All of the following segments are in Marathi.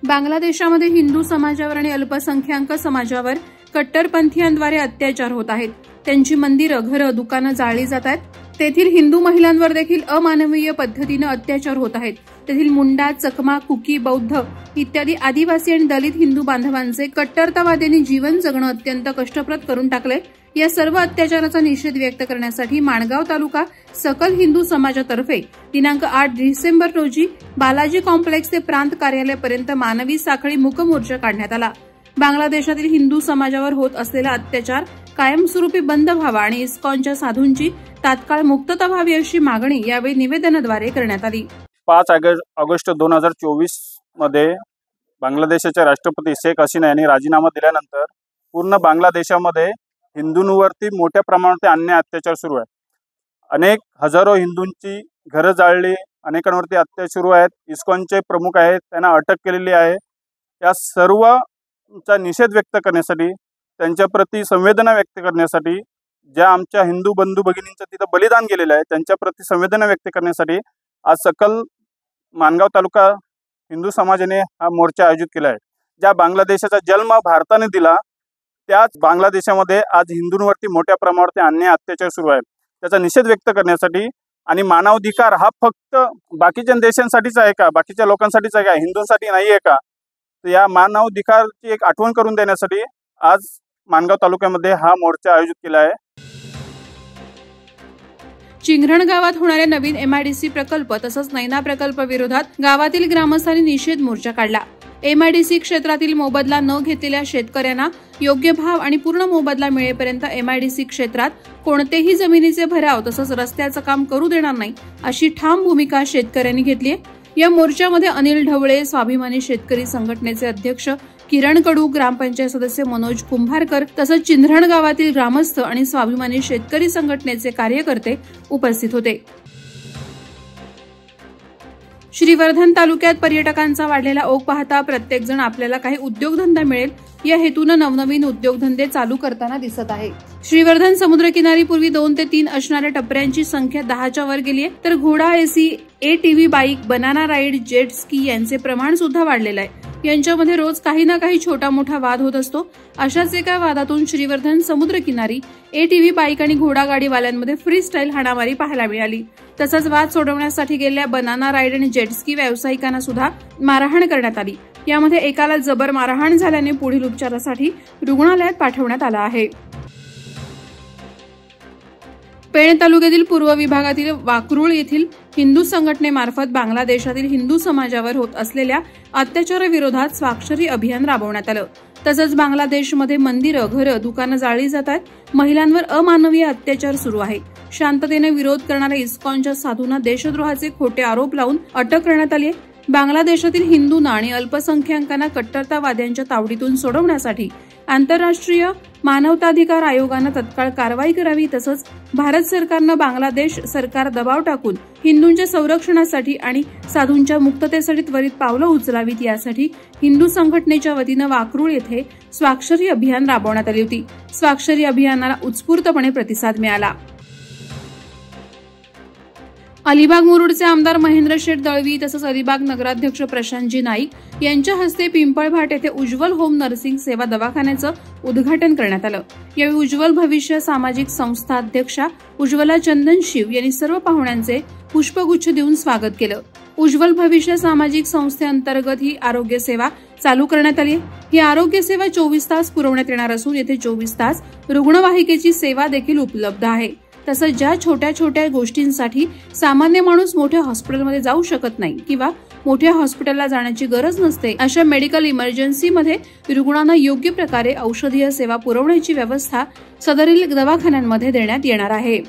बांगलादेशामध्ये हिंदू समाजावर आणि अल्पसंख्याक समाजावर कट्टरपंथीयांद्वारे अत्याचार होत आहेत। त्यांची मंदिरं, घरं, दुकानं जाळली जात आहेत। तेथील हिंदू महिलांवर देखील अमानवीय पद्धतीने अत्याचार होत आहेत। तेथील मुंडा, चकमा, कुकी, बौद्ध इत्यादी आदिवासी आणि दलित हिंदू बांधवांचे कट्टरतावाद्यांनी जीवन जगणं अत्यंत कष्टप्रद करून टाकले। या सर्व अत्याचाराचा निषेध व्यक्त करण्यासाठी माणगाव तालुका सकल हिंदू समाजातर्फे दिनांक 8 डिसेंबर रोजी बालाजी कॉम्प्लेक्स ते प्रांत कार्यालयापर्यंत मानवी साखळी मूक मोर्चा काढण्यात आला। बांगलादेशातील हिंदू समाजावर होत असलेला अत्याचार कायमस्वरूपी बंद व्हावा आणि इस्कॉनच्या साधूंची तात्काळ मुक्तता व्हावी अशी मागणी यावेळी निवेदनाद्वारे करण्यात आली। 5 ऑगस्ट 2024 मध्ये बांगलादेशाचे राष्ट्रपती शेख हसीना यांनी राजीनामा दिल्यानंतर पूर्ण बांगलादेशामध्ये हिंदूंवरती मोठ्या प्रमाणात अन्याय अत्याचार सुरू आहे। अनेक हजारो हिंदूंची घरं जाळली, अनेकांवरती अत्याचार सुरू आहेत। इस्कॉनचे प्रमुख आहेत, त्यांना अटक केलेली आहे। या सर्वचा निषेध व्यक्त करण्यासाठी, त्यांच्याप्रती संवेदना व्यक्त करण्यासाठी, ज्या आमच्या हिंदू बंधू भगिनींचं तिथं बलिदान गेलेलं आहे त्यांच्याप्रती संवेदना व्यक्त करण्यासाठी आज सकल माणगाव तालुका हिंदू समाजाने हा मोर्चा आयोजित केला आहे। ज्या बांगलादेशाचा जन्म भारताने दिला त्याच बांगलादेशामध्ये आज हिंदूंवरती मोठ्या प्रमाणात अन्याय अत्याचार सुरू आहे। त्याचा निषेध व्यक्त करण्यासाठी आणि मानवाधिकार हा फक्त बाकीच्या देशांसाठीच आहे का, बाकीच्या लोकांसाठीच आहे का, हिंदूंसाठी नाही आहे का, तर या मानवाधिकारची एक आठवण करून देण्यासाठी आज माणगाव तालुक्यामध्ये हा मोर्चा आयोजित केला आहे। चिंघरण गावात होणाऱ्या नवीन एमआयडीसी प्रकल्प तसंच नैना प्रकल्प विरोधात गावातील ग्रामस्थांनी निषेध मोर्चा काढला। एमआयडीसी क्षेत्रातील मोबदला न घेतलेल्या शेतकऱ्यांना योग्य भाव आणि पूर्ण मोबदला मिळेपर्यंत एमआयडीसी क्षेत्रात कोणतेही जमिनीचे भराव तसंच रस्त्याचं काम करू देणार नाही अशी ठाम भूमिका शेतकऱ्यांनी घेतली आहे। या मोर्चामध्ये अनिल ढवळे, स्वाभिमानी शेतकरी संघटनेचे अध्यक्ष किरण कडू, ग्रामपंचायत सदस्य मनोज कुंभारकर तसंच चिंधरण गावातील ग्रामस्थ आणि स्वाभिमानी शेतकरी संघटनेचे कार्यकर्ते उपस्थित होते। श्रीवर्धन तालुक्यात पर्यटकांचा वाढलेला ओघ पाहता प्रत्येक जण आपल्याला काही उद्योगधंदा मिळेल या हेतूने नवनवीन उद्योगधंदे चालू करताना दिसत आहे। श्रीवर्धन समुद्रकिनारी पूर्वी 2 ते 3 असणाऱ्या टपऱ्यांची संख्या 10च्या वर गेली आहे, तर घोडा, AC, ATV bike, banana ride, jet ski यांचे प्रमाण सुद्धा वाढलेलं आहे। यांच्यामध्ये रोज काही ना काही छोटा मोठा वाद होत असतो। अशाच एका वादातून श्रीवर्धन समुद्रकिनारी ATV बाईक आणि घोडागाडीवाल्यांमध्ये फ्री स्टाईल हाणामारी पाहायला मिळाली। तसंच वाद सोडवण्यासाठी गेलेल्या बनाना राईड आणि जेट स्की व्यावसायिकांना सुद्धा मारहाण करण्यात आली। यामध्ये एकाला जबर मारहाण झाल्याने पुढील उपचारासाठी रुग्णालयात पाठवण्यात आलं आहे। पेण तालुक्यातील पूर्व विभागातील वाकरूळ येथील हिंदू संघटनेमार्फत बांगलादेशातील हिंदू समाजावर होत असलेल्या अत्याचाराविरोधात स्वाक्षरी अभियान राबवण्यात आलं। तसंच बांगलादेशमध्ये मंदिरं, घरं, दुकानं जाळली जातात, महिलांवर अमानवीय अत्याचार सुरू आहे। शांततेने विरोध करणाऱ्या इस्कॉनच्या साधूंना देशद्रोहाचे खोटे आरोप लावून अटक करण्यात आली आहे। बांगलादेशातील हिंदूंना आणि अल्पसंख्याकांना कट्टरतावाद्यांच्या तावडीतून सोडवण्यासाठी आंतरराष्ट्रीय मानवाधिकार आयोगानं तत्काळ कारवाई करावी तसंच भारत सरकारनं बांगलादेश सरकार दबाव टाकून हिंदूंच्या संरक्षणासाठी आणि साधूंच्या मुक्ततेसाठी त्वरित पावलं उचलावीत यासाठी हिंदू संघटनेच्या वतीनं वाकरूळ येथे स्वाक्षरी अभियान राबवण्यात आली होती। स्वाक्षरी अभियानाला उत्स्फूर्तपणे प्रतिसाद मिळाला। अलिबाग मुरुडचे आमदार महेंद्र शेठ दळवी तसंच अलिबाग नगराध्यक्ष प्रशांतजी नाईक यांच्या हस्ते पिंपळभाट येथे उज्ज्वल होम नर्सिंग सेवा दवाखान्याचं उद्घाटन करण्यात आलं। यावेळी उज्ज्वल भविष्य सामाजिक संस्था अध्यक्षा उज्ज्वला चंदनशिव यांनी सर्व पाहुण्यांचे पुष्पगुच्छ देऊन स्वागत केलं। उज्ज्वल भविष्य सामाजिक संस्थेअंतर्गत ही आरोग्य सेवा चालू करण्यात आली आहे। ही आरोग्य सेवा 24 तास पुरवण्यात येणार असून येथे 24 तास रुग्णवाहिकेची सेवा देखील उपलब्ध आहे। तसंच ज्या छोट्या छोट्या गोष्टींसाठी सामान्य माणूस मोठ्या हॉस्पिटलमध्ये जाऊ शकत नाही किंवा मोठ्या हॉस्पिटलला जाण्याची गरज नसते अशा मेडिकल इमर्जन्सीमध्ये रुग्णांना योग्य प्रकारे औषधीय सेवा पुरवण्याची व्यवस्था सदरील दवाखान्यांमध्ये देण्यात येणार आहे।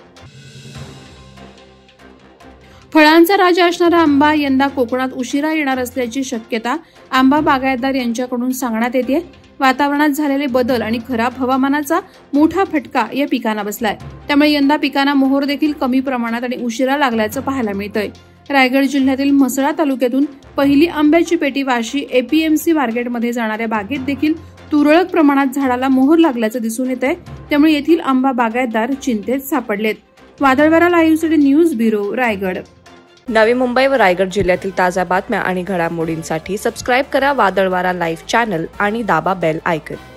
फळांचा राजा असणारा आंबा यंदा कोकणात उशिरा येणार असल्याची शक्यता आंबा बागायतदार यांच्याकडून सांगण्यात येते। वातावरणात झालेले बदल आणि खराब हवामानाचा मोठा फटका या पिकांना बसलाय, त्यामुळे यंदा पिकांना मोहर देखील कमी प्रमाणात आणि उशिरा लागल्याचं पाहायला मिळतंय। रायगड जिल्ह्यातील म्हसळा तालुक्यातून पहिली आंब्याची पेटी वाशी APMC मार्केटमध्ये जाणाऱ्या बागेत देखील तुरळक प्रमाणात झाडाला मोहर लागल्याचं दिसून येत आहे, त्यामुळे येथील आंबा बागायतदार चिंतेत सापडलेत। वादळवारा live city news bureau, Raigad. Navi Mumbai व रायगड जिल्ह्यातील ताज्या बातम्या आणि घडामोडींसाठी सबस्क्राईब करा वादळवारा लाईव्ह चॅनल आणि दाबा बेल आयकॉन।